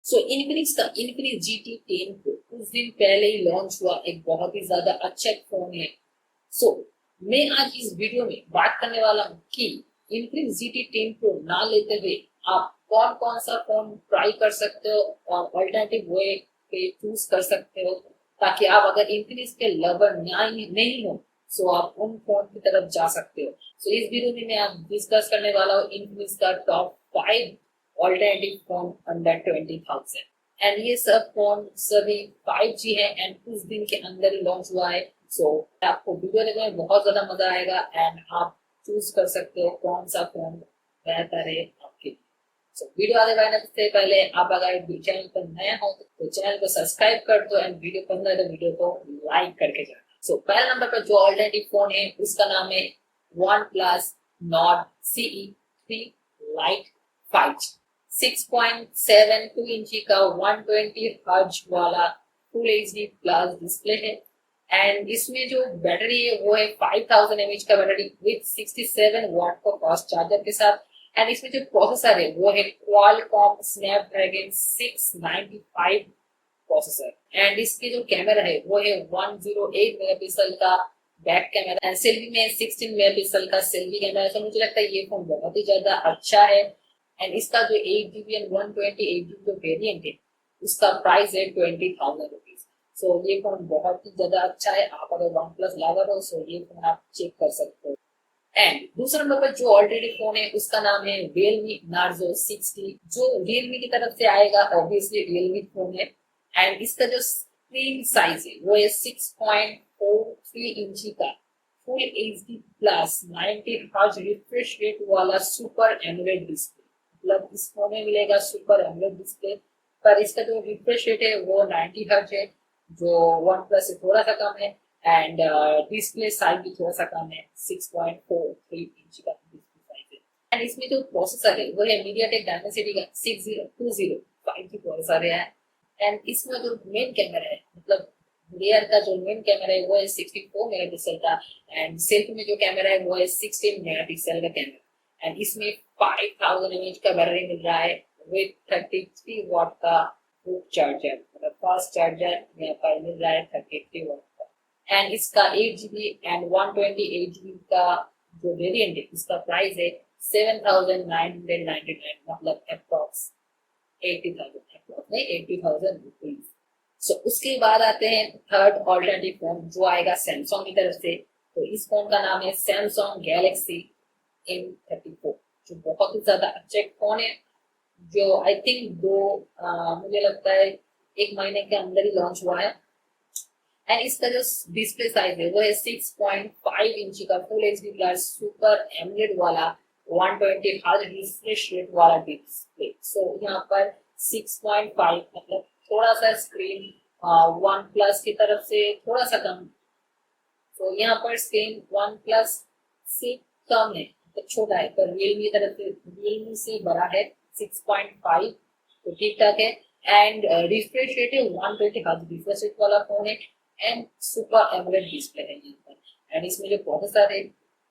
सो Infinix का Infinix GT 10 Pro कुछ दिन पहले ही लॉन्च हुआ, एक बहुत ही ज्यादा अच्छा फोन है। सो मैं आज इस वीडियो में बात करने वाला हूँ कि इन्फिनिक्स GT 10 Pro ना लेते हुए आप कौन कौन सा फोन ट्राई कर सकते हो और अल्टरनेटिव वे पे चूज कर सकते हो, ताकि आप अगर इन्फिनिक्स के लवर नहीं हो सो आप उन फोन की तरफ जा सकते हो। सो इस वीडियो में मैं आप डिस्कस करने वाला हूँ इन्फिनिक्स का top 5 alternative phone under 20,000। And ये सब फोन सभी 5G है एंड कुछ दिन के अंदर ही लॉन्च हुआ है। सो आपको वीडियो देखने में बहुत ज्यादा मजा आएगा एंड आप चूज कर सकते हो कौन सा फोन बेहतर है आपके लिए। सो वीडियो आगे बढ़ने से पहले आप अगर चैनल पर नया हो तो चैनल को सब्सक्राइब कर दो एंड वीडियो पसंद है तो वीडियो को लाइक करके जाना। सो पहले नंबर पर जो ऑल्टरनेटिव फोन है उसका नाम है OnePlus Nord CE3 Lite 5G। 6.72 इंची का 120 हर्ट्ज वाला फुल HD प्लस डिस्प्ले है एंड इसमें जो बैटरी है वो है 5000 mAh का बैटरी विद 67 वाट का फास्ट चार्जर के साथ। एंड इसमें जो प्रोसेसर है वो है क्वालकॉम स्नैपड्रैगन 695 प्रोसेसर। एंड इसके जो कैमरा है वो है 108 मेगापिक्सल का बैक कैमरा एंड सेल्फी में 16 मेगापिक्सल का सेल्फी कैमरा। तो मुझे लगता है ये फोन बहुत ही ज्यादा अच्छा है। एंड इसका जो 8GB एंड 128GB जो वेरिएंट है उसका प्राइस है 20,000 रुपीज। सो ये फोन बहुत ही ज्यादा अच्छा है। आप अगर वन प्लस लवर हो सो ये फोन आप चेक कर सकते हो। एंड दूसरे नंबर पर जो ऑलरेडी फोन है उसका नाम है Realme Narzo 60, जो Realme की तरफ से आएगा। ऑब्वियसली Realme फोन है एंड इसका जो स्क्रीन साइज है वो है 6.43 इंची का full HD plus 90 hertz refresh rate वाला सुपर एमोलेड डिस्प्ले। मतलब इस फोन में मिलेगा सुपर एमोलेड डिस्प्ले, पर इसका जो रिफ्रेश रेट है वो 90 हर्ट्ज है, जो वन प्लस से थोड़ा सा कम है। एंड डिस्प्ले साइज भी थोड़ा सा कम है, 6.43 इंच का डिस्प्ले साइज है। एंड इसमें जो प्रोसेसर है वो है MediaTek Dimensity का 6020 5G प्रोसेसर है। एंड इसमें जो मेन कैमरा है मतलब रियर का जो मेन कैमरा है वो है 64 मेगापिक्सल का एंड सेल्फी में जो कैमरा है वो है 16 मेगापिक्सल का कैमरा। एंड इसमें 5000 mAh का बैटरी मिल रहा है विद 33 वाट का चार्जर, मतलब फास्ट चार्जर यहाँ पर मिल रहा है 33 वाट का। एंड इसका 8GB एंड 128GB का जो वेरिएंट है उसका प्राइस है 7,999, मतलब अप्रॉक्स 80,000 रुपीज। सो उसके बाद आते हैं थर्ड ऑल्टरनेटिव फोन जो आएगा सैमसंग की तरफ से। तो इस फोन का नाम है सैमसंग गैलेक्सी M34, जो बहुत ही ज्यादा अच्छा फोन है, जो आई थिंक मुझे लगता है 1 महीने के अंदर ही लॉन्च हुआ है। एंड इसका जो डिस्प्ले साइज है वो है 6.5 इंची का full HD plus super AMOLED वाला 120 हर्ट्ज रिफ्रेश रेट वाला डिस्प्ले। सो यहाँ पर 6.5 मतलब थोड़ा सा स्क्रीन वन प्लस की तरफ से थोड़ा सा कम। तो यहाँ पर स्क्रीन वन प्लस से कम है तो छोटा है, पर रियलमी से बड़ा है 6.5, तो ठीक ठाक है। एंड रिफ्रेश रेट है 120 हर्ट्ज रिफ्रेश रेट वाला फोन है एंड सुपर एमोलेड डिस्प्ले है यहाँ पर। एंड इसमें जो प्रोसेसर है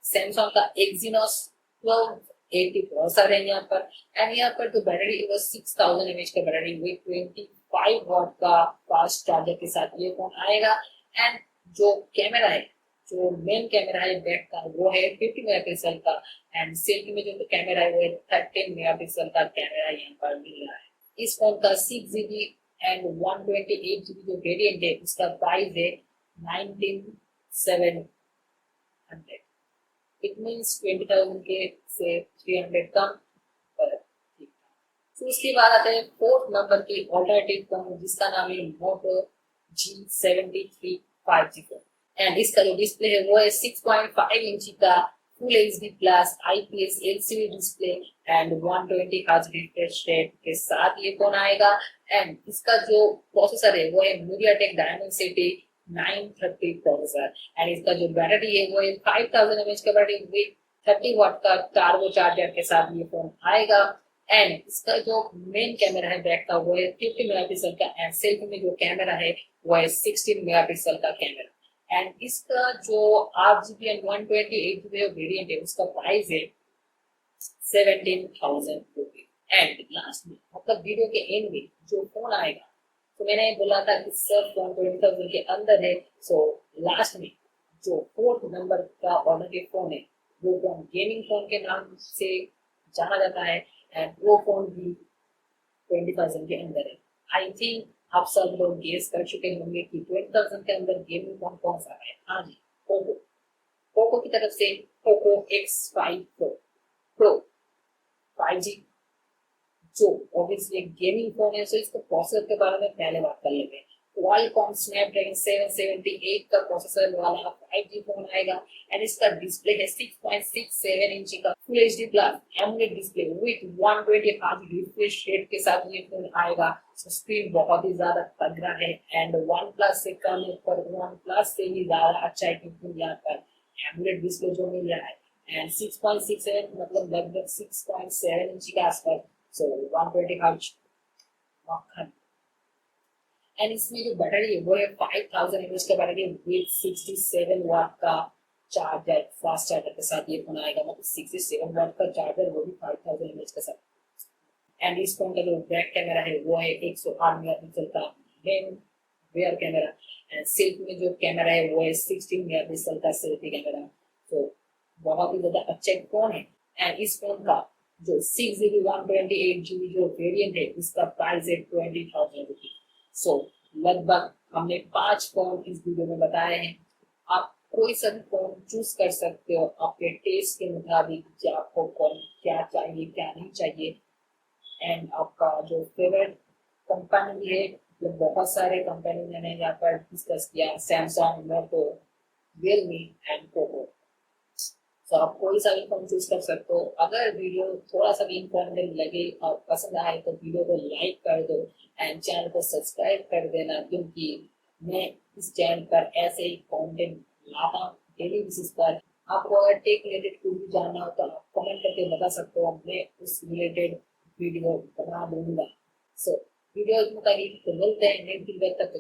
सैमसंग का Exynos 1280 प्रोसेसर है यहाँ पर। एंड यहाँ पर जो बैटरी है वो 6000 mAh का बैटरी विद 25 वाट का फास्ट चार्जर के साथ ये फोन आएगा। एंड जो कैमरा है, जो मेन कैमरा है बैक का वो है 50 मेगापिक्सल का एंड सेल्फी में जो कैमरा है वो है 13 मेगापिक्सल का कैमरा यहाँ पर मिल रहा है। इस फोन का 6GB एंड 128GB जो वेरिएंट है उसका प्राइस है 19,700, इट मींस 20,000 के से 300 कम, पर ठीक है। तो उसके बाद आते हैं फोर्थ नंबर की ऑल्टरनेटिव फोन जिसका नाम है मोटो G73 5G फोन। एंड इसका जो डिस्प्ले है वो है 6.5 इंची का full HD plus IPS LCD display and 120 hertz refresh rate के साथ ये फोन आएगा। एंड इसका जो प्रोसेसर है वो है MediaTek Dimensity 930 प्रोसेसर। एंड इसका जो बैटरी है वो है 5000 mAh का बैटरी विद 30 वाट का टार्बो चार्जर के साथ ये फोन आएगा। एंड इसका जो मेन कैमरा है बैक का वो है 50 मेगापिक्सल का एंड सेल्फी में जो कैमरा है वो है 16 मेगापिक्सल का कैमरा। एंड इसका जो 8GB एंड 128GB वेरिएंट है उसका प्राइस है 17,000 रुपीज। एंड लास्ट में मतलब वीडियो के एंड में जो फोन आएगा, तो मैंने बोला था कि सर फोन 20,000 के अंदर है, सो लास्ट में जो 4th नंबर का ऑर्डर फोन है वो फोन गेमिंग फोन के नाम से जाना जाता है, एंड वो फोन भी 20,000 के अंदर है। आई थिंक आप सब लोग गेस कर चुके होंगे कि 20,000 के अंदर गेमिंग फोन कौन सा है। हाँ जी, पोको। पोको की तरफ से पोको X5 प्रो 5G, जो ऑब्वियसली एक गेमिंग फोन है, सो इसके प्रोसेसर के बारे में पहले बात कर लेते हैं। क्वालकॉम स्नैपड्रैगन 778 का प्रोसेसर वाला 5G फोन आएगा, एंड इसका डिस्प्ले है 6.67 इंच का full HD plus AMOLED display with 120 hertz refresh rate के साथ ये फोन आएगा। स्क्रीन बहुत ही ज्यादा तगड़ा है, एंड वन प्लस से कम है, पर वन प्लस से ही ज्यादा अच्छा है, क्योंकि यहाँ पर एमोलेड डिस्प्ले जो मिल रहा है, एंड 6.67 मतलब लगभग 6.7 इंच के आसपास, सो 120 हर्ट्ज मक्खन। एंड इसमें जो बैटरी है वो है 5000 mAh का बैटरी विद 67 वाट का चार्जर, फास्ट चार्जर के साथ ये फोन आएगा, मतलब 67 वाट का चार्जर, वो भी 5000 mAh के साथ। एंड इस फोन का जो बैक कैमरा है वो है 108 मेगापिक्सल का main rear camera, and selfie में जो कैमरा है वो है 16 मेगापिक्सल का सेल्फी कैमरा। तो बहुत ही ज्यादा अच्छा फोन है। एंड इस फोन का जो 6GB 128GB जो वेरिएंट है, इसका प्राइस है 20,000 रुपीज। सो लगभग हमने 5 फोन इस वीडियो में बताए हैं। आप कोई सा भी फोन चूज कर सकते हो आपके टेस्ट के मुताबिक, कि आपको कौन क्या चाहिए क्या नहीं चाहिए, एंड आपका जो फेवरेट कंपनी भी है, मतलब बहुत सारे कंपनी मैंने यहाँ पर डिस्कस किया, Samsung, Moto, Realme and Poco. तो आप कोई सा भी फोन चूज कर सकते हो। अगर वीडियो थोड़ा सा भी इंफॉर्मेटिव लगे और पसंद आए तो वीडियो को लाइक कर दो, एंड चैनल को सब्सक्राइब कर देना, क्योंकि मैं इस चैनल पर ऐसे ही कंटेंट लाता हूँ डेली बेसिस पर। आपको अगर टेक रिलेटेड कुछ भी जानना हो तो आप कमेंट करके बता सकते हो, मैं उस रिलेटेड वीडियो बना दूंगा। सो वीडियो मुताबिक तो मिलते हैं नेक्स्ट वीडियो, तक